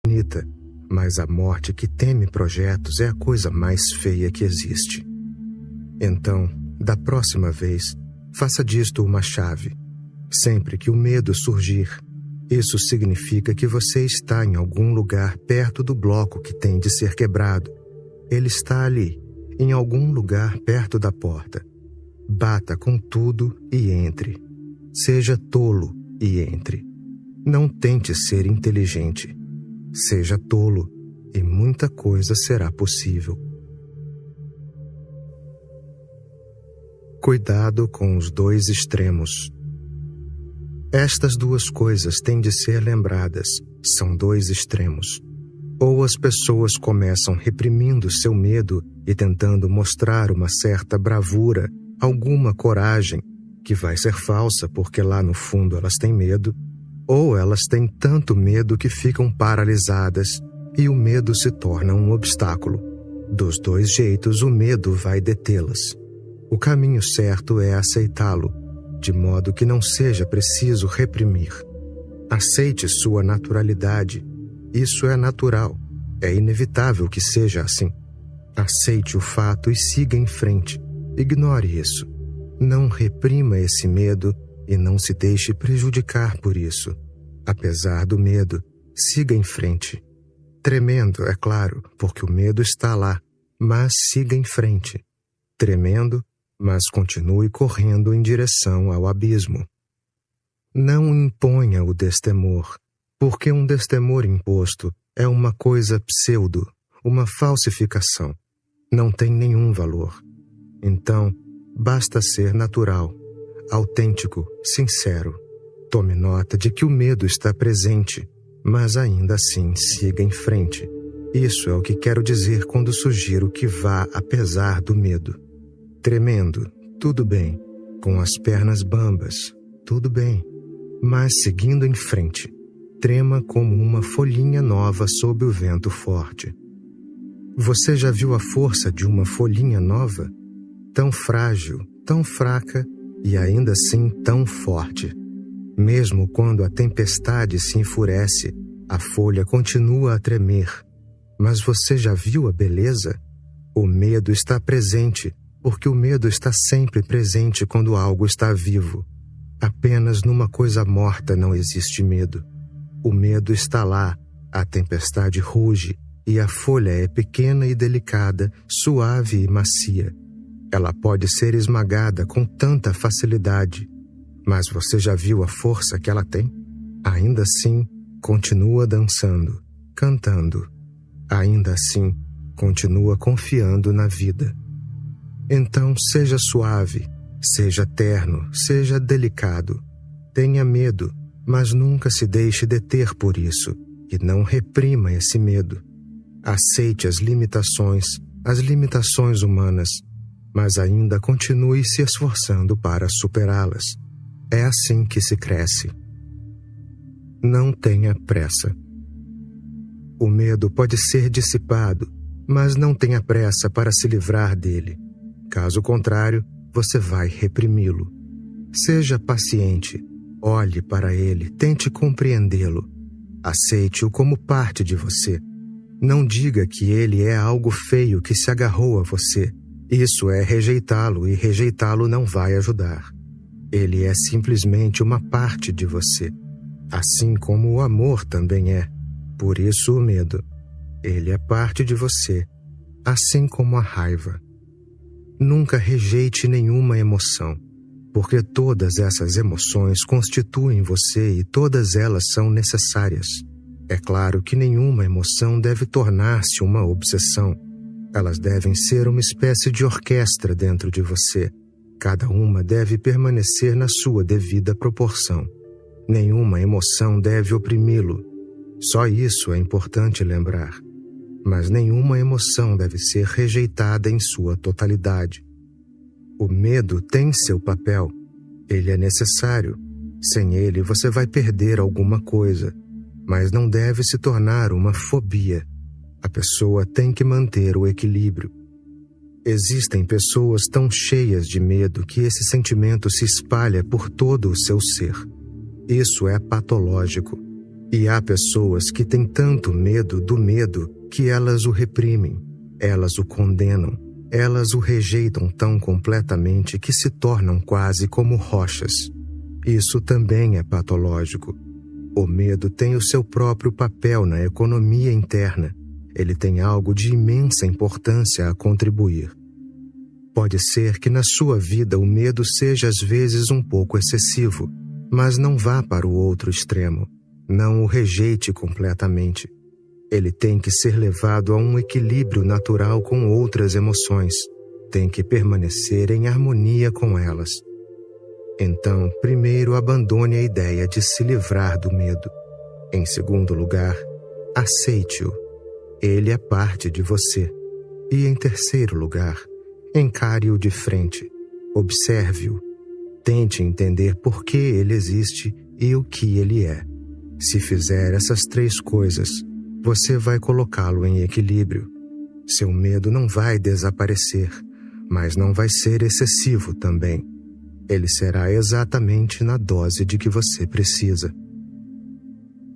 bonita, mas a morte que teme projetos é a coisa mais feia que existe. Então, da próxima vez, faça disto uma chave. Sempre que o medo surgir, isso significa que você está em algum lugar perto do bloco que tem de ser quebrado. Ele está ali, em algum lugar perto da porta. Bata com tudo e entre. Seja tolo e entre. Não tente ser inteligente. Seja tolo e muita coisa será possível. Cuidado com os dois extremos. Estas duas coisas têm de ser lembradas. São dois extremos. Ou as pessoas começam reprimindo seu medo e tentando mostrar uma certa bravura, alguma coragem, que vai ser falsa porque lá no fundo elas têm medo, ou elas têm tanto medo que ficam paralisadas e o medo se torna um obstáculo. Dos dois jeitos, o medo vai detê-las. O caminho certo é aceitá-lo, de modo que não seja preciso reprimir. Aceite sua naturalidade. Isso é natural. É inevitável que seja assim. Aceite o fato e siga em frente. Ignore isso. Não reprima esse medo e não se deixe prejudicar por isso. Apesar do medo, siga em frente. Tremendo, é claro, porque o medo está lá, mas siga em frente. Tremendo, mas continue correndo em direção ao abismo. Não imponha o destemor, porque um destemor imposto é uma coisa pseudo, uma falsificação. Não tem nenhum valor. Então, basta ser natural, autêntico, sincero. Tome nota de que o medo está presente, mas ainda assim siga em frente. Isso é o que quero dizer quando sugiro que vá apesar do medo. Tremendo, tudo bem. Com as pernas bambas, tudo bem. Mas seguindo em frente, trema como uma folhinha nova sob o vento forte. Você já viu a força de uma folhinha nova? Tão frágil, tão fraca e ainda assim tão forte. Mesmo quando a tempestade se enfurece, a folha continua a tremer. Mas você já viu a beleza? O medo está presente, porque o medo está sempre presente quando algo está vivo. Apenas numa coisa morta não existe medo. O medo está lá, a tempestade ruge, e a folha é pequena e delicada, suave e macia. Ela pode ser esmagada com tanta facilidade. Mas você já viu a força que ela tem? Ainda assim, continua dançando, cantando. Ainda assim, continua confiando na vida. Então, seja suave, seja terno, seja delicado. Tenha medo, mas nunca se deixe deter por isso, e não reprima esse medo. Aceite as limitações humanas, mas ainda continue se esforçando para superá-las. É assim que se cresce. Não tenha pressa. O medo pode ser dissipado, mas não tenha pressa para se livrar dele. Caso contrário, você vai reprimi-lo. Seja paciente, olhe para ele, tente compreendê-lo. Aceite-o como parte de você. Não diga que ele é algo feio que se agarrou a você. Isso é rejeitá-lo e rejeitá-lo não vai ajudar. Ele é simplesmente uma parte de você, assim como o amor também é. Por isso o medo. Ele é parte de você, assim como a raiva. Nunca rejeite nenhuma emoção, porque todas essas emoções constituem você e todas elas são necessárias. É claro que nenhuma emoção deve tornar-se uma obsessão. Elas devem ser uma espécie de orquestra dentro de você. Cada uma deve permanecer na sua devida proporção. Nenhuma emoção deve oprimi-lo. Só isso é importante lembrar. Mas nenhuma emoção deve ser rejeitada em sua totalidade. O medo tem seu papel. Ele é necessário. Sem ele, você vai perder alguma coisa. Mas não deve se tornar uma fobia. A pessoa tem que manter o equilíbrio. Existem pessoas tão cheias de medo que esse sentimento se espalha por todo o seu ser. Isso é patológico. E há pessoas que têm tanto medo do medo que elas o reprimem, elas o condenam, elas o rejeitam tão completamente que se tornam quase como rochas. Isso também é patológico. O medo tem o seu próprio papel na economia interna. Ele tem algo de imensa importância a contribuir. Pode ser que na sua vida o medo seja às vezes um pouco excessivo, mas não vá para o outro extremo. Não o rejeite completamente. Ele tem que ser levado a um equilíbrio natural com outras emoções. Tem que permanecer em harmonia com elas. Então, primeiro abandone a ideia de se livrar do medo. Em segundo lugar, aceite-o. Ele é parte de você. E em terceiro lugar, encare-o de frente. Observe-o. Tente entender por que ele existe e o que ele é. Se fizer essas três coisas, você vai colocá-lo em equilíbrio. Seu medo não vai desaparecer, mas não vai ser excessivo também. Ele será exatamente na dose de que você precisa.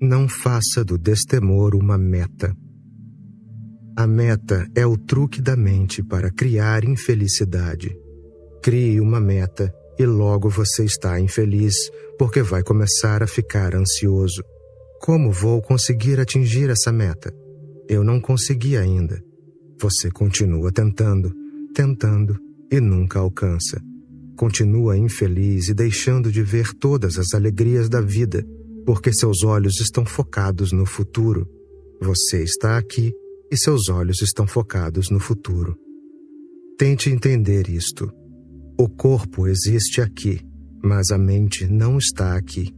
Não faça do destemor uma meta. A meta é o truque da mente para criar infelicidade. Crie uma meta e logo você está infeliz, porque vai começar a ficar ansioso. Como vou conseguir atingir essa meta? Eu não consegui ainda. Você continua tentando e nunca alcança. Continua infeliz e deixando de ver todas as alegrias da vida, porque seus olhos estão focados no futuro. Você está aqui e seus olhos estão focados no futuro. Tente entender isto. O corpo existe aqui, mas a mente não está aqui.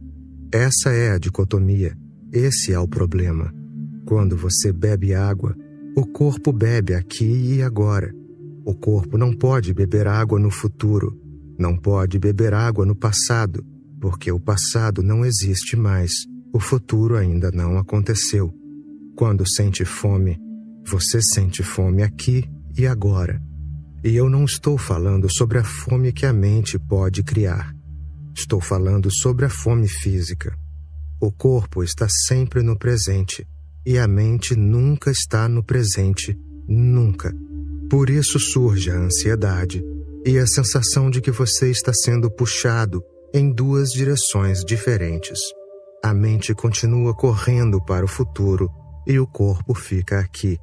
Essa é a dicotomia. Esse é o problema. Quando você bebe água, o corpo bebe aqui e agora. O corpo não pode beber água no futuro. Não pode beber água no passado, porque o passado não existe mais. O futuro ainda não aconteceu. Quando sente fome, você sente fome aqui e agora. E eu não estou falando sobre a fome que a mente pode criar. Estou falando sobre a fome física. O corpo está sempre no presente, e a mente nunca está no presente, nunca. Por isso surge a ansiedade e a sensação de que você está sendo puxado em duas direções diferentes. A mente continua correndo para o futuro e o corpo fica aqui.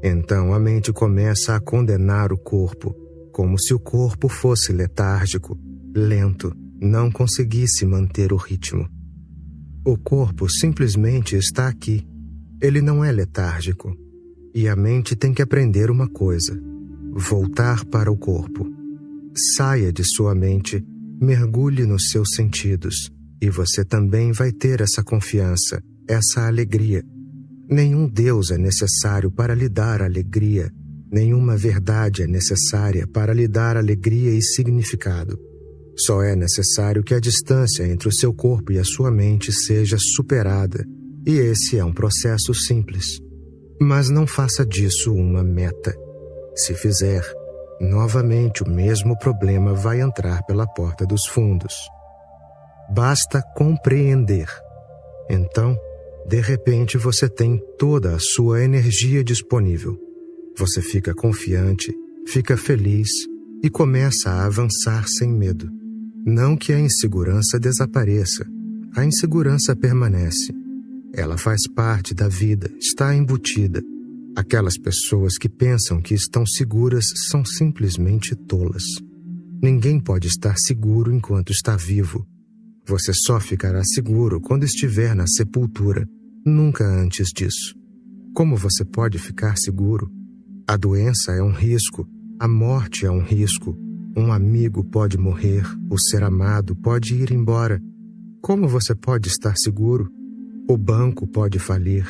Então a mente começa a condenar o corpo, como se o corpo fosse letárgico, lento, não conseguisse manter o ritmo. O corpo simplesmente está aqui. Ele não é letárgico. E a mente tem que aprender uma coisa: voltar para o corpo. Saia de sua mente, mergulhe nos seus sentidos, e você também vai ter essa confiança, essa alegria. Nenhum Deus é necessário para lhe dar alegria. Nenhuma verdade é necessária para lhe dar alegria e significado. Só é necessário que a distância entre o seu corpo e a sua mente seja superada, e esse é um processo simples. Mas não faça disso uma meta. Se fizer, novamente o mesmo problema vai entrar pela porta dos fundos. Basta compreender. Então, de repente você tem toda a sua energia disponível. Você fica confiante, fica feliz e começa a avançar sem medo. Não que a insegurança desapareça. A insegurança permanece. Ela faz parte da vida, está embutida. Aquelas pessoas que pensam que estão seguras são simplesmente tolas. Ninguém pode estar seguro enquanto está vivo. Você só ficará seguro quando estiver na sepultura, nunca antes disso. Como você pode ficar seguro? A doença é um risco, a morte é um risco. Um amigo pode morrer, o ser amado pode ir embora. Como você pode estar seguro? O banco pode falir.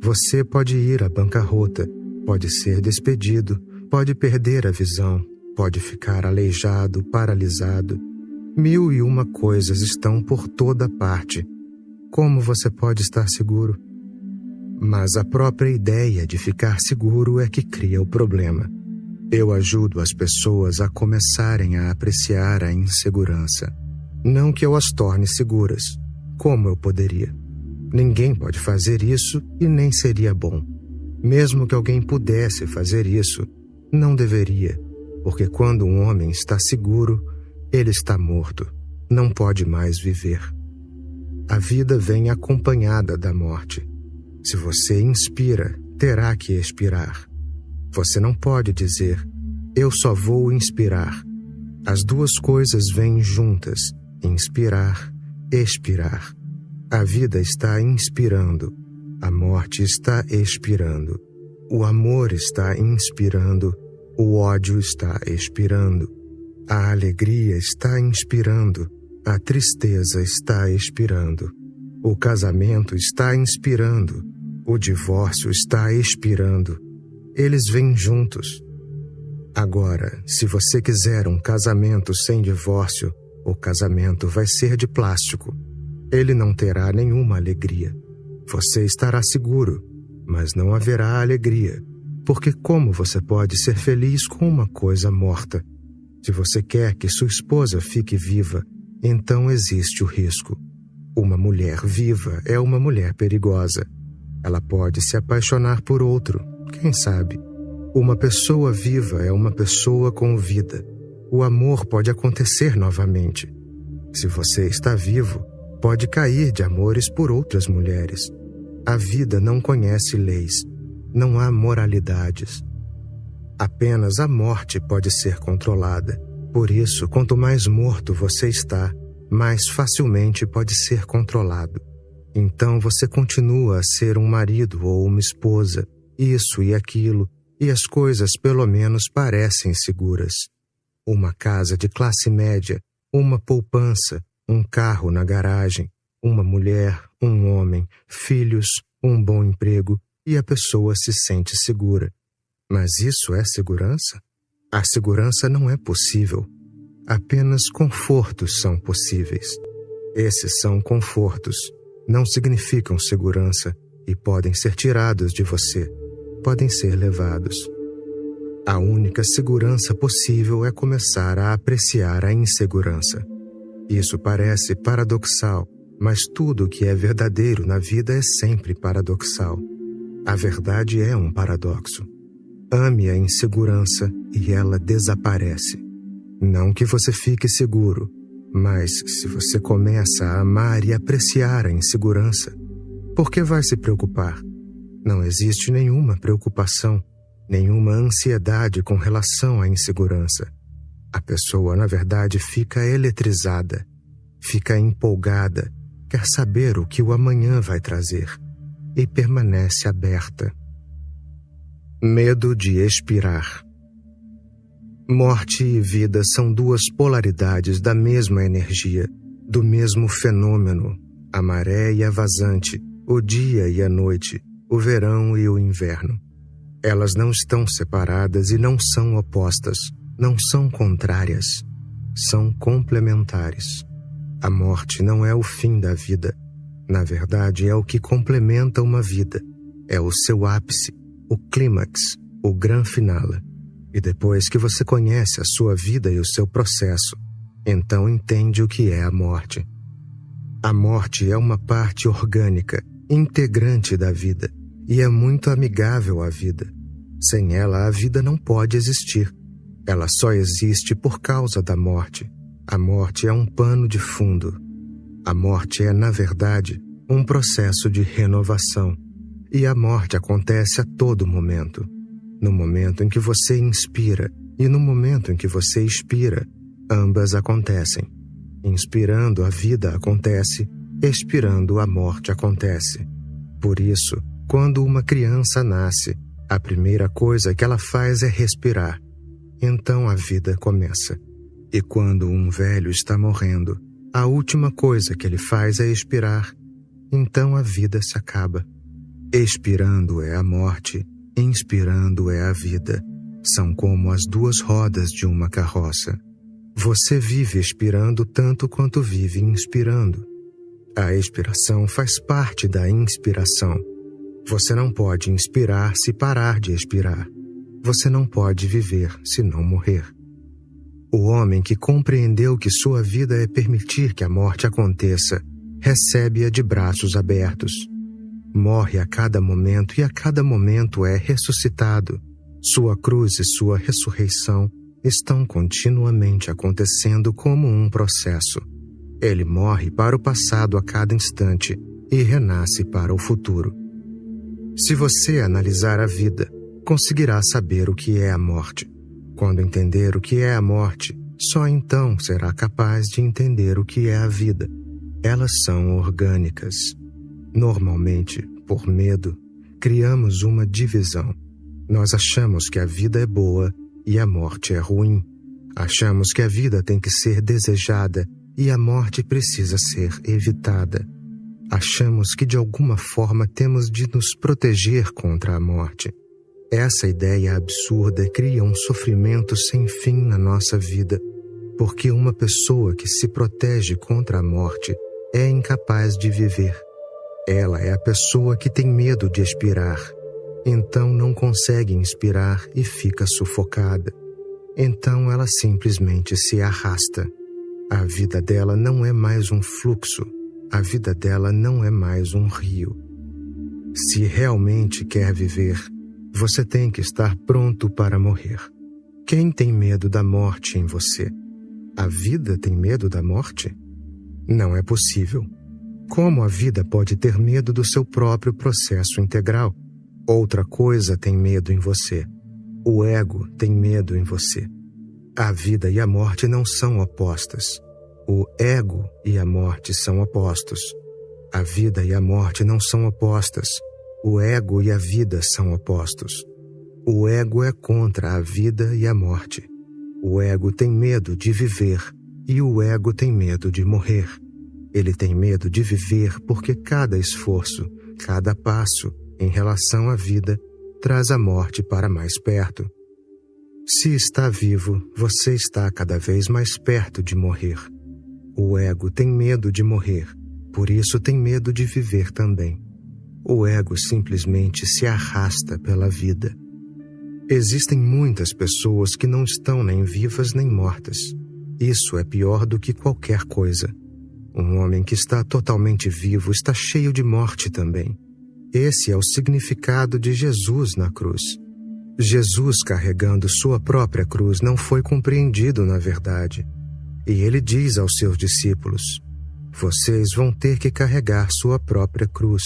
Você pode ir à bancarrota, pode ser despedido, pode perder a visão, pode ficar aleijado, paralisado. 1001 coisas estão por toda parte. Como você pode estar seguro? Mas a própria ideia de ficar seguro é que cria o problema. Eu ajudo as pessoas a começarem a apreciar a insegurança. Não que eu as torne seguras. Como eu poderia? Ninguém pode fazer isso e nem seria bom. Mesmo que alguém pudesse fazer isso, não deveria, porque quando um homem está seguro, ele está morto, não pode mais viver. A vida vem acompanhada da morte. Se você inspira, terá que expirar. Você não pode dizer, eu só vou inspirar. As duas coisas vêm juntas, inspirar, expirar. A vida está inspirando, a morte está expirando. O amor está inspirando, o ódio está expirando. A alegria está inspirando, a tristeza está expirando. O casamento está inspirando, o divórcio está expirando. Eles vêm juntos. Agora, se você quiser um casamento sem divórcio, o casamento vai ser de plástico. Ele não terá nenhuma alegria. Você estará seguro, mas não haverá alegria, porque como você pode ser feliz com uma coisa morta? Se você quer que sua esposa fique viva, então existe o risco. Uma mulher viva é uma mulher perigosa. Ela pode se apaixonar por outro, quem sabe? Uma pessoa viva é uma pessoa com vida. O amor pode acontecer novamente. Se você está vivo, pode cair de amores por outras mulheres. A vida não conhece leis. Não há moralidades. Apenas a morte pode ser controlada. Por isso, quanto mais morto você está, mais facilmente pode ser controlado. Então você continua a ser um marido ou uma esposa, isso e aquilo, e as coisas pelo menos parecem seguras. Uma casa de classe média, uma poupança, um carro na garagem, uma mulher, um homem, filhos, um bom emprego, e a pessoa se sente segura. Mas isso é segurança? A segurança não é possível. Apenas confortos são possíveis. Esses são confortos. Não significam segurança e podem ser tirados de você. Podem ser levados. A única segurança possível é começar a apreciar a insegurança. Isso parece paradoxal, mas tudo o que é verdadeiro na vida é sempre paradoxal. A verdade é um paradoxo. Ame a insegurança e ela desaparece. Não que você fique seguro, mas se você começa a amar e apreciar a insegurança, por que vai se preocupar? Não existe nenhuma preocupação, nenhuma ansiedade com relação à insegurança. A pessoa, na verdade, fica eletrizada, fica empolgada, quer saber o que o amanhã vai trazer e permanece aberta. Medo de expirar. Morte e vida são duas polaridades da mesma energia, do mesmo fenômeno, a maré e a vazante, o dia e a noite, o verão e o inverno. Elas não estão separadas e não são opostas, não são contrárias, são complementares. A morte não é o fim da vida. Na verdade, é o que complementa uma vida. É o seu ápice, o clímax, o gran finale. E depois que você conhece a sua vida e o seu processo, então entende o que é a morte. A morte é uma parte orgânica, integrante da vida, e é muito amigável à vida. Sem ela, a vida não pode existir. Ela só existe por causa da morte. A morte é um pano de fundo. A morte é, na verdade, um processo de renovação. E a morte acontece a todo momento. No momento em que você inspira e no momento em que você expira, ambas acontecem. Inspirando, a vida acontece, expirando, a morte acontece. Por isso, quando uma criança nasce, a primeira coisa que ela faz é respirar. Então a vida começa. E quando um velho está morrendo, a última coisa que ele faz é expirar. Então a vida se acaba. Expirando é a morte, inspirando é a vida. São como as duas rodas de uma carroça. Você vive expirando tanto quanto vive inspirando. A expiração faz parte da inspiração. Você não pode inspirar se parar de expirar. Você não pode viver se não morrer. O homem que compreendeu que sua vida é permitir que a morte aconteça, recebe-a de braços abertos. Morre a cada momento e a cada momento é ressuscitado. Sua cruz e sua ressurreição estão continuamente acontecendo como um processo. Ele morre para o passado a cada instante e renasce para o futuro. Se você analisar a vida, conseguirá saber o que é a morte. Quando entender o que é a morte, só então será capaz de entender o que é a vida. Elas são orgânicas. Normalmente, por medo, criamos uma divisão. Nós achamos que a vida é boa e a morte é ruim. Achamos que a vida tem que ser desejada e a morte precisa ser evitada. Achamos que de alguma forma temos de nos proteger contra a morte. Essa ideia absurda cria um sofrimento sem fim na nossa vida, porque uma pessoa que se protege contra a morte é incapaz de viver. Ela é a pessoa que tem medo de expirar, então não consegue inspirar e fica sufocada. Então ela simplesmente se arrasta. A vida dela não é mais um fluxo, a vida dela não é mais um rio. Se realmente quer viver, você tem que estar pronto para morrer. Quem tem medo da morte em você? A vida tem medo da morte? Não é possível. Como a vida pode ter medo do seu próprio processo integral? Outra coisa tem medo em você. O ego tem medo em você. A vida e a morte não são opostas. O ego e a morte são opostos. A vida e a morte não são opostas. O ego e a vida são opostos. O ego é contra a vida e a morte. O ego tem medo de viver e o ego tem medo de morrer. Ele tem medo de viver porque cada esforço, cada passo em relação à vida traz a morte para mais perto. Se está vivo, você está cada vez mais perto de morrer. O ego tem medo de morrer, por isso tem medo de viver também. O ego simplesmente se arrasta pela vida. Existem muitas pessoas que não estão nem vivas nem mortas. Isso é pior do que qualquer coisa. Um homem que está totalmente vivo está cheio de morte também. Esse é o significado de Jesus na cruz. Jesus carregando sua própria cruz não foi compreendido na verdade. E ele diz aos seus discípulos: vocês vão ter que carregar sua própria cruz.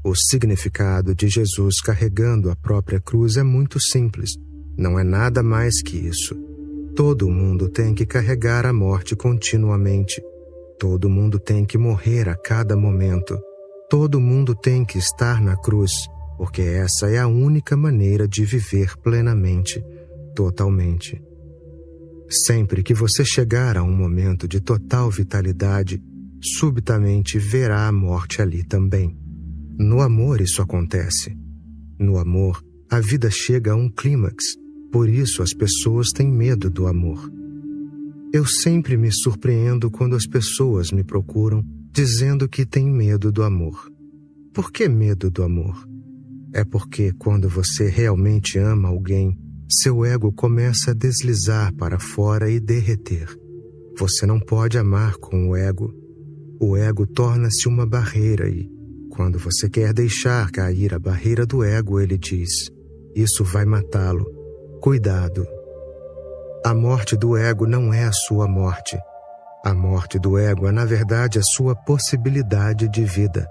O significado de Jesus carregando a própria cruz é muito simples. Não é nada mais que isso. Todo mundo tem que carregar a morte continuamente. Todo mundo tem que morrer a cada momento. Todo mundo tem que estar na cruz, porque essa é a única maneira de viver plenamente, totalmente. Sempre que você chegar a um momento de total vitalidade, subitamente verá a morte ali também. No amor isso acontece. No amor, a vida chega a um clímax, por isso as pessoas têm medo do amor. Eu sempre me surpreendo quando as pessoas me procuram dizendo que têm medo do amor. Por que medo do amor? É porque quando você realmente ama alguém, seu ego começa a deslizar para fora e derreter. Você não pode amar com o ego. O ego torna-se uma barreira e, quando você quer deixar cair a barreira do ego, ele diz: isso vai matá-lo. Cuidado. A morte do ego não é a sua morte. A morte do ego é, na verdade, a sua possibilidade de vida.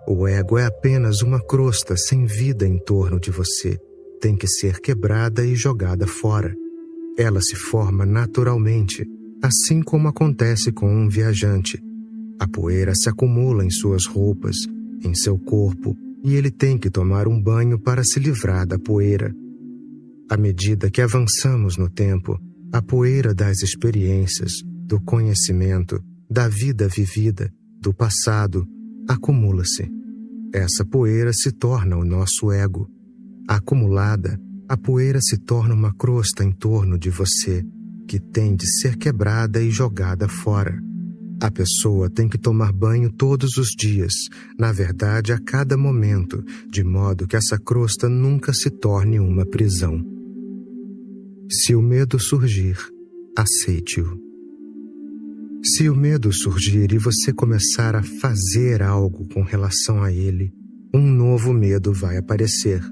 O ego é apenas uma crosta sem vida em torno de você. Tem que ser quebrada e jogada fora. Ela se forma naturalmente, assim como acontece com um viajante. A poeira se acumula em suas roupas, em seu corpo, e ele tem que tomar um banho para se livrar da poeira. À medida que avançamos no tempo, a poeira das experiências, do conhecimento, da vida vivida, do passado, acumula-se. Essa poeira se torna o nosso ego. Acumulada, a poeira se torna uma crosta em torno de você, que tem de ser quebrada e jogada fora. A pessoa tem que tomar banho todos os dias, na verdade a cada momento, de modo que essa crosta nunca se torne uma prisão. Se o medo surgir, aceite-o. Se o medo surgir e você começar a fazer algo com relação a ele, um novo medo vai aparecer.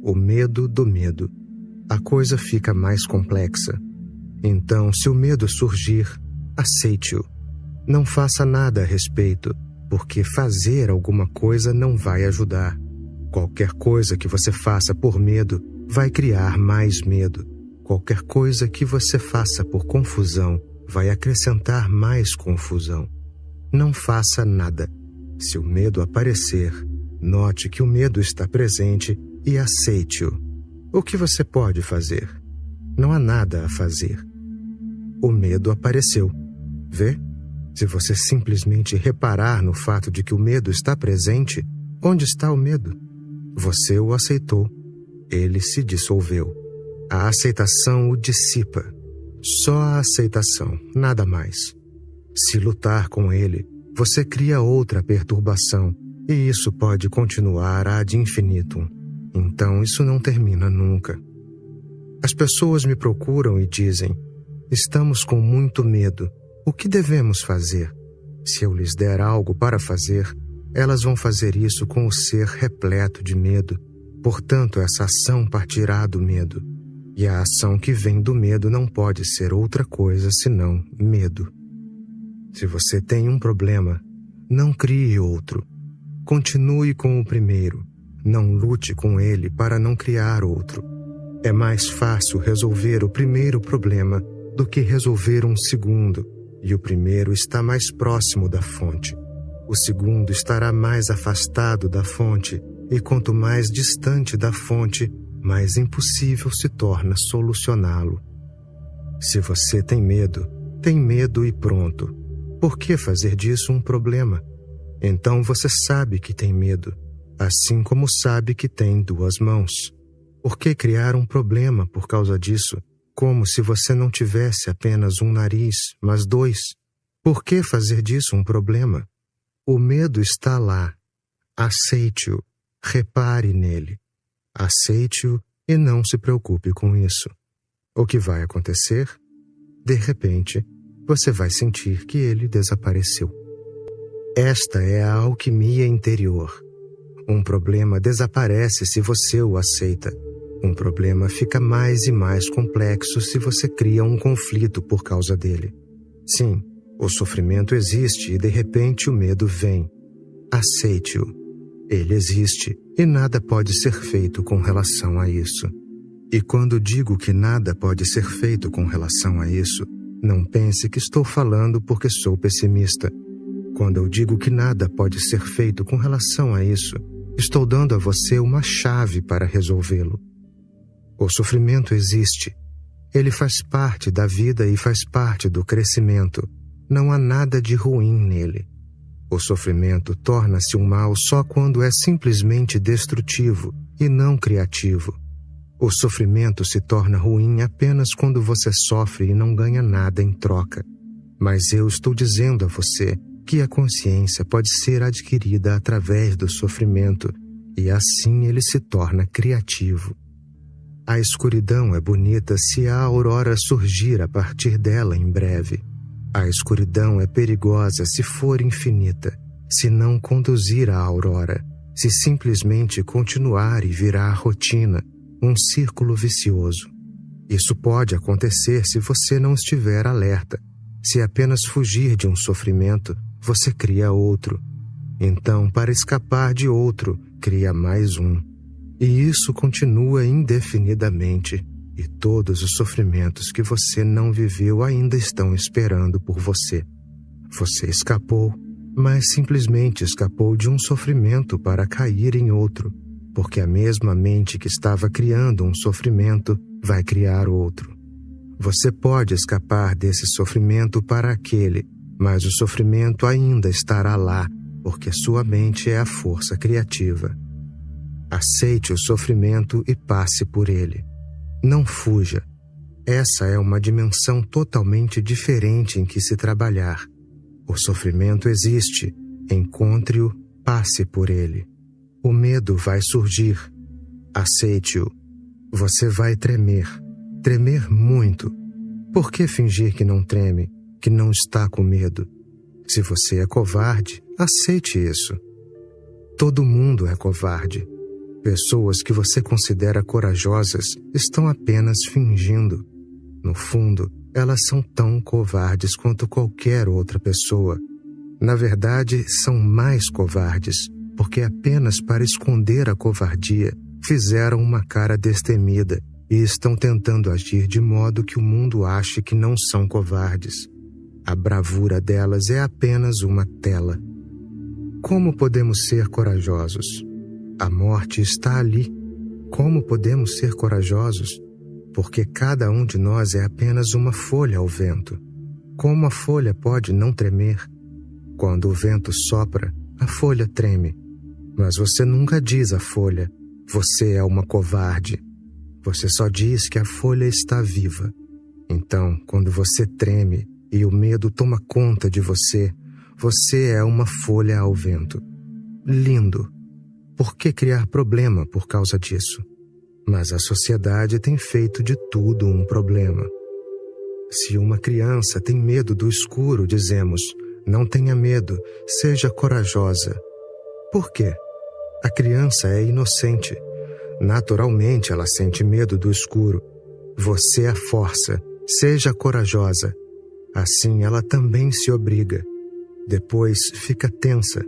O medo do medo. A coisa fica mais complexa. Então, se o medo surgir, aceite-o. Não faça nada a respeito, porque fazer alguma coisa não vai ajudar. Qualquer coisa que você faça por medo vai criar mais medo. Qualquer coisa que você faça por confusão vai acrescentar mais confusão. Não faça nada. Se o medo aparecer, note que o medo está presente e aceite-o. O que você pode fazer? Não há nada a fazer. O medo apareceu. Vê? Se você simplesmente reparar no fato de que o medo está presente, onde está o medo? Você o aceitou. Ele se dissolveu. A aceitação o dissipa. Só a aceitação, nada mais. Se lutar com ele, você cria outra perturbação, e isso pode continuar ad infinitum. Então isso não termina nunca. As pessoas me procuram e dizem: estamos com muito medo. O que devemos fazer? Se eu lhes der algo para fazer, elas vão fazer isso com o ser repleto de medo. Portanto, essa ação partirá do medo. E a ação que vem do medo não pode ser outra coisa senão medo. Se você tem um problema, não crie outro. Continue com o primeiro. Não lute com ele para não criar outro. É mais fácil resolver o primeiro problema do que resolver um segundo, e o primeiro está mais próximo da fonte. O segundo estará mais afastado da fonte, e quanto mais distante da fonte, mais impossível se torna solucioná-lo. Se você tem medo e pronto. Por que fazer disso um problema? Então você sabe que tem medo, assim como sabe que tem duas mãos. Por que criar um problema por causa disso, como se você não tivesse apenas um nariz, mas dois? Por que fazer disso um problema? O medo está lá. Aceite-o. Repare nele. Aceite-o e não se preocupe com isso. O que vai acontecer? De repente, você vai sentir que ele desapareceu. Esta é a alquimia interior. Um problema desaparece se você o aceita. Um problema fica mais e mais complexo se você cria um conflito por causa dele. Sim, o sofrimento existe e de repente o medo vem. Aceite-o. Ele existe e nada pode ser feito com relação a isso. E quando digo que nada pode ser feito com relação a isso, não pense que estou falando porque sou pessimista. Quando eu digo que nada pode ser feito com relação a isso, estou dando a você uma chave para resolvê-lo. O sofrimento existe. Ele faz parte da vida e faz parte do crescimento. Não há nada de ruim nele. O sofrimento torna-se um mal só quando é simplesmente destrutivo e não criativo. O sofrimento se torna ruim apenas quando você sofre e não ganha nada em troca. Mas eu estou dizendo a você que a consciência pode ser adquirida através do sofrimento e assim ele se torna criativo. A escuridão é bonita se a aurora surgir a partir dela em breve. A escuridão é perigosa se for infinita, se não conduzir à aurora, se simplesmente continuar e virar rotina, um círculo vicioso. Isso pode acontecer se você não estiver alerta. Se apenas fugir de um sofrimento, você cria outro. Então, para escapar de outro, cria mais um. E isso continua indefinidamente. E todos os sofrimentos que você não viveu ainda estão esperando por você. Você escapou, mas simplesmente escapou de um sofrimento para cair em outro, porque a mesma mente que estava criando um sofrimento vai criar outro. Você pode escapar desse sofrimento para aquele, mas o sofrimento ainda estará lá, porque sua mente é a força criativa. Aceite o sofrimento e passe por ele. Não fuja. Essa é uma dimensão totalmente diferente em que se trabalhar. O sofrimento existe. Encontre-o, passe por ele. O medo vai surgir. Aceite-o. Você vai tremer. Tremer muito. Por que fingir que não treme? que não está com medo. Se você é covarde, aceite isso. Todo mundo é covarde. Pessoas que você considera corajosas estão apenas fingindo. No fundo, elas são tão covardes quanto qualquer outra pessoa. Na verdade, são mais covardes, porque apenas para esconder a covardia, fizeram uma cara destemida e estão tentando agir de modo que o mundo ache que não são covardes. A bravura delas é apenas uma tela. Como podemos ser corajosos? A morte está ali. Como podemos ser corajosos? Porque cada um de nós é apenas uma folha ao vento. Como a folha pode não tremer? Quando o vento sopra, a folha treme. Mas você nunca diz à folha, você é uma covarde. Você só diz que a folha está viva. Então, quando você treme e o medo toma conta de você, você é uma folha ao vento. Lindo! Por que criar problema por causa disso? Mas a sociedade tem feito de tudo um problema. Se uma criança tem medo do escuro, dizemos, não tenha medo, seja corajosa. Por quê? A criança é inocente. Naturalmente ela sente medo do escuro. Você a força, seja corajosa. Assim ela também se obriga. Depois fica tensa.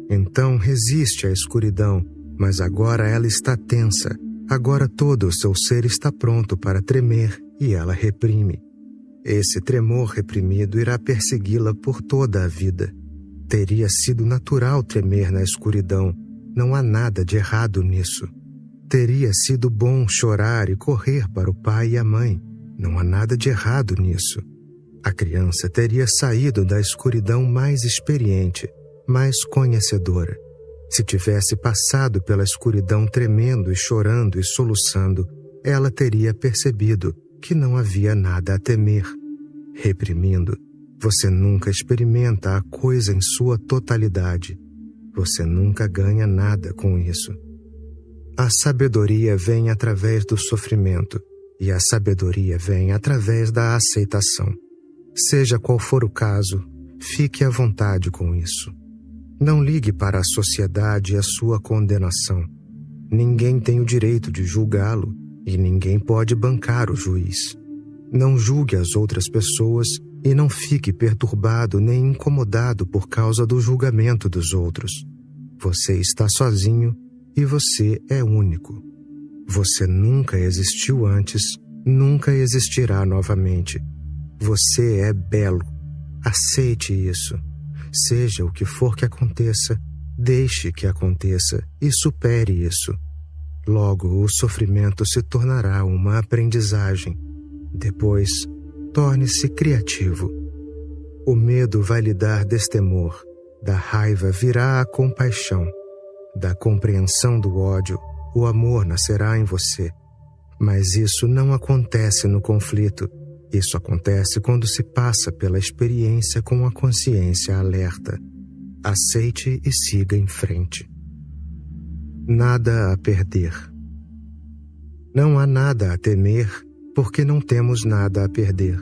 Então resiste à escuridão, mas agora ela está tensa. Agora todo o seu ser está pronto para tremer e ela reprime. Esse tremor reprimido irá persegui-la por toda a vida. Teria sido natural tremer na escuridão. Não há nada de errado nisso. Teria sido bom chorar e correr para o pai e a mãe. Não há nada de errado nisso. A criança teria saído da escuridão mais experiente, mais conhecedora. Se tivesse passado pela escuridão tremendo e chorando e soluçando, ela teria percebido que não havia nada a temer. Reprimindo, você nunca experimenta a coisa em sua totalidade. Você nunca ganha nada com isso. A sabedoria vem através do sofrimento, e a sabedoria vem através da aceitação. Seja qual for o caso, fique à vontade com isso. Não ligue para a sociedade e a sua condenação. Ninguém tem o direito de julgá-lo e ninguém pode bancar o juiz. Não julgue as outras pessoas e não fique perturbado nem incomodado por causa do julgamento dos outros. Você está sozinho e você é único. Você nunca existiu antes, nunca existirá novamente. Você é belo. Aceite isso. Seja o que for que aconteça, deixe que aconteça e supere isso. Logo, o sofrimento se tornará uma aprendizagem. Depois, torne-se criativo. O medo vai lhe dar destemor. Da raiva virá a compaixão. Da compreensão do ódio, o amor nascerá em você. Mas isso não acontece no conflito. Isso acontece quando se passa pela experiência com a consciência alerta. Aceite e siga em frente. Nada a perder. Não há nada a temer, porque não temos nada a perder.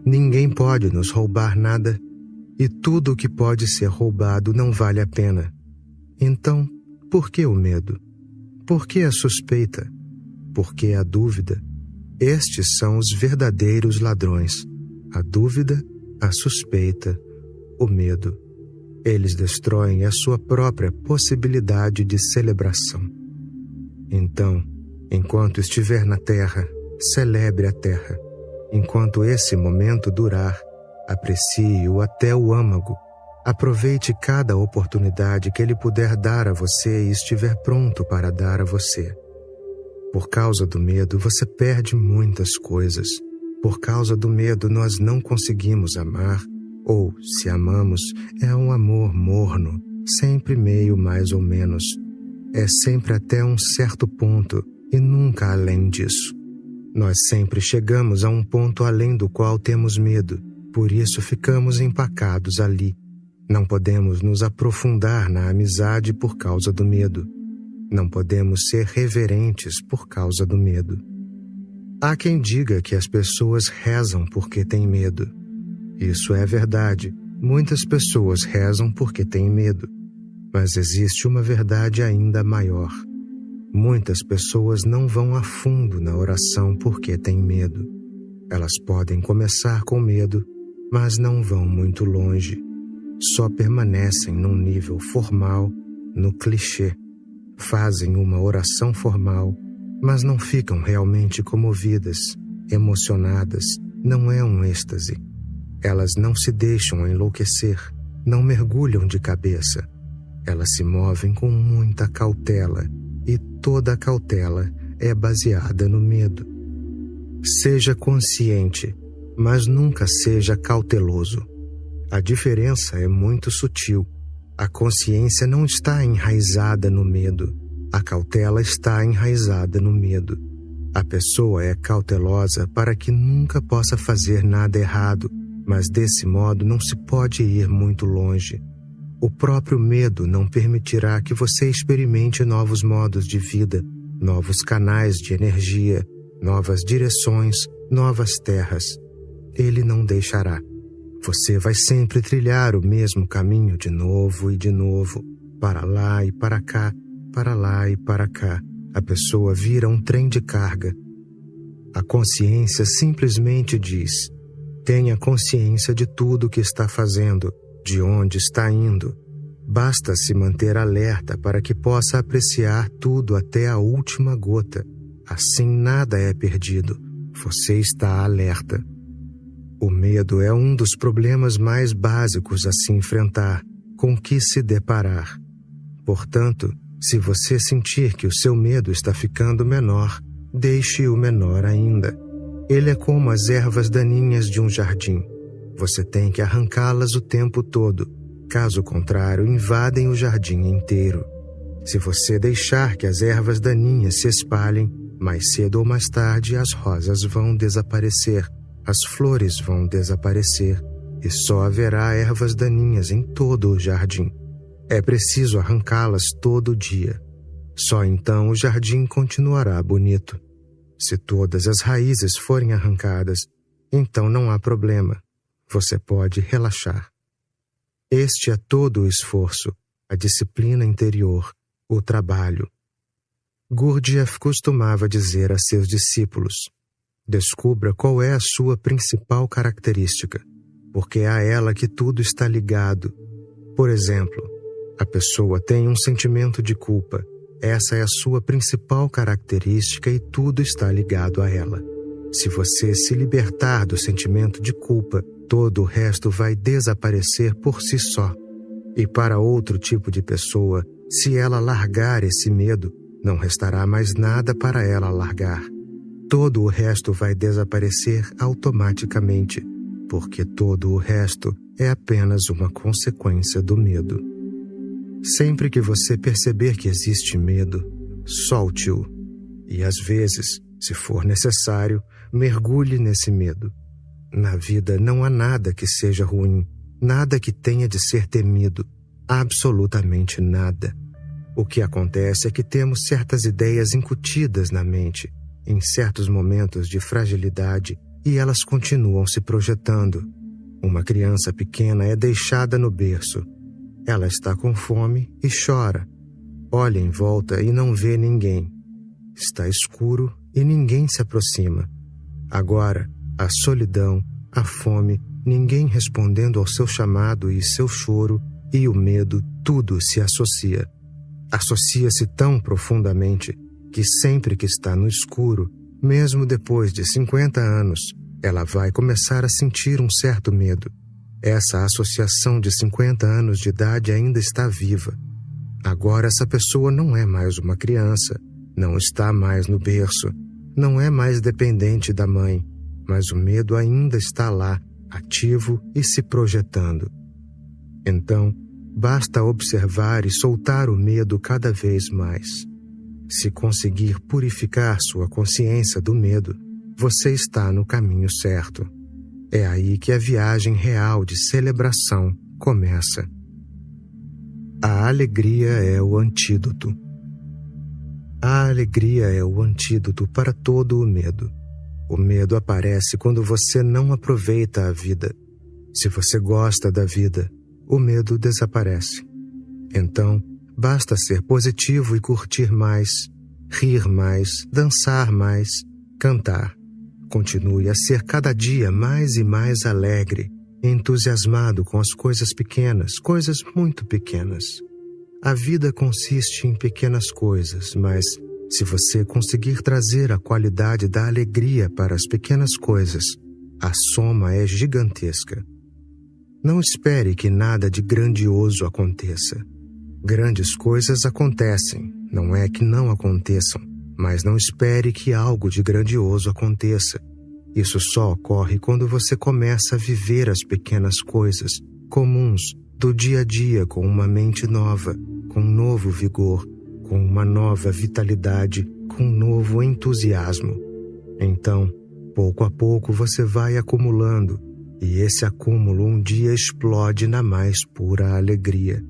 Ninguém pode nos roubar nada, e tudo o que pode ser roubado não vale a pena. Então, por que o medo? Por que a suspeita? Por que a dúvida? Estes são os verdadeiros ladrões. A dúvida, a suspeita, o medo. Eles destroem a sua própria possibilidade de celebração. Então, enquanto estiver na terra, celebre a terra. Enquanto esse momento durar, aprecie-o até o âmago. Aproveite cada oportunidade que ele puder dar a você e estiver pronto para dar a você. Por causa do medo, você perde muitas coisas. Por causa do medo, nós não conseguimos amar, ou, se amamos, é um amor morno, sempre meio mais ou menos. É sempre até um certo ponto, e nunca além disso. Nós sempre chegamos a um ponto além do qual temos medo, por isso ficamos empacados ali. Não podemos nos aprofundar na amizade por causa do medo. Não podemos ser reverentes por causa do medo. Há quem diga que as pessoas rezam porque têm medo. Isso é verdade. Muitas pessoas rezam porque têm medo. Mas existe uma verdade ainda maior. Muitas pessoas não vão a fundo na oração porque têm medo. Elas podem começar com medo, mas não vão muito longe. Só permanecem num nível formal, no clichê. Fazem uma oração formal, mas não ficam realmente comovidas, emocionadas. Não é um êxtase. Elas não se deixam enlouquecer, não mergulham de cabeça. Elas se movem com muita cautela, e toda a cautela é baseada no medo. Seja consciente, mas nunca seja cauteloso. A diferença é muito sutil. A consciência não está enraizada no medo. A cautela está enraizada no medo. A pessoa é cautelosa para que nunca possa fazer nada errado, mas desse modo não se pode ir muito longe. O próprio medo não permitirá que você experimente novos modos de vida, novos canais de energia, novas direções, novas terras. Ele não deixará. Você vai sempre trilhar o mesmo caminho de novo e de novo, para lá e para cá, para lá e para cá. A pessoa vira um trem de carga. A consciência simplesmente diz: tenha consciência de tudo o que está fazendo, de onde está indo. Basta se manter alerta para que possa apreciar tudo até a última gota. Assim nada é perdido. Você está alerta. O medo é um dos problemas mais básicos a se enfrentar, com que se deparar. Portanto, se você sentir que o seu medo está ficando menor, deixe-o menor ainda. Ele é como as ervas daninhas de um jardim. Você tem que arrancá-las o tempo todo. Caso contrário, invadem o jardim inteiro. Se você deixar que as ervas daninhas se espalhem, mais cedo ou mais tarde as rosas vão desaparecer, as flores vão desaparecer, e só haverá ervas daninhas em todo o jardim. É preciso arrancá-las todo dia. Só então o jardim continuará bonito. Se todas as raízes forem arrancadas, então não há problema. Você pode relaxar. Este é todo o esforço, a disciplina interior, o trabalho. Gurdjieff costumava dizer a seus discípulos: descubra qual é a sua principal característica, porque é a ela que tudo está ligado. Por exemplo, a pessoa tem um sentimento de culpa. Essa é a sua principal característica e tudo está ligado a ela. Se você se libertar do sentimento de culpa, todo o resto vai desaparecer por si só. E para outro tipo de pessoa, se ela largar esse medo, não restará mais nada para ela largar. Todo o resto vai desaparecer automaticamente, porque todo o resto é apenas uma consequência do medo. Sempre que você perceber que existe medo, solte-o. E às vezes, se for necessário, mergulhe nesse medo. Na vida não há nada que seja ruim, nada que tenha de ser temido, absolutamente nada. O que acontece é que temos certas ideias incutidas na mente, em certos momentos de fragilidade, e elas continuam se projetando. Uma criança pequena é deixada no berço. Ela está com fome e chora. Olha em volta e não vê ninguém. Está escuro e ninguém se aproxima. Agora, a solidão, a fome, ninguém respondendo ao seu chamado e seu choro, e o medo, tudo se associa. Associa-se tão profundamente que sempre que está no escuro, mesmo depois de 50 anos, ela vai começar a sentir um certo medo. Essa associação de 50 anos de idade ainda está viva. Agora essa pessoa não é mais uma criança, não está mais no berço, não é mais dependente da mãe, mas o medo ainda está lá, ativo e se projetando. Então, basta observar e soltar o medo cada vez mais. Se conseguir purificar sua consciência do medo, você está no caminho certo. É aí que a viagem real de celebração começa. A alegria é o antídoto. A alegria é o antídoto para todo o medo. O medo aparece quando você não aproveita a vida. Se você gosta da vida, o medo desaparece. Então, basta ser positivo e curtir mais, rir mais, dançar mais, cantar. Continue a ser cada dia mais e mais alegre, entusiasmado com as coisas pequenas, coisas muito pequenas. A vida consiste em pequenas coisas, mas se você conseguir trazer a qualidade da alegria para as pequenas coisas, a soma é gigantesca. Não espere que nada de grandioso aconteça. Grandes coisas acontecem, não é que não aconteçam, mas não espere que algo de grandioso aconteça. Isso só ocorre quando você começa a viver as pequenas coisas comuns do dia a dia com uma mente nova, com um novo vigor, com uma nova vitalidade, com um novo entusiasmo. Então, pouco a pouco você vai acumulando, e esse acúmulo um dia explode na mais pura alegria.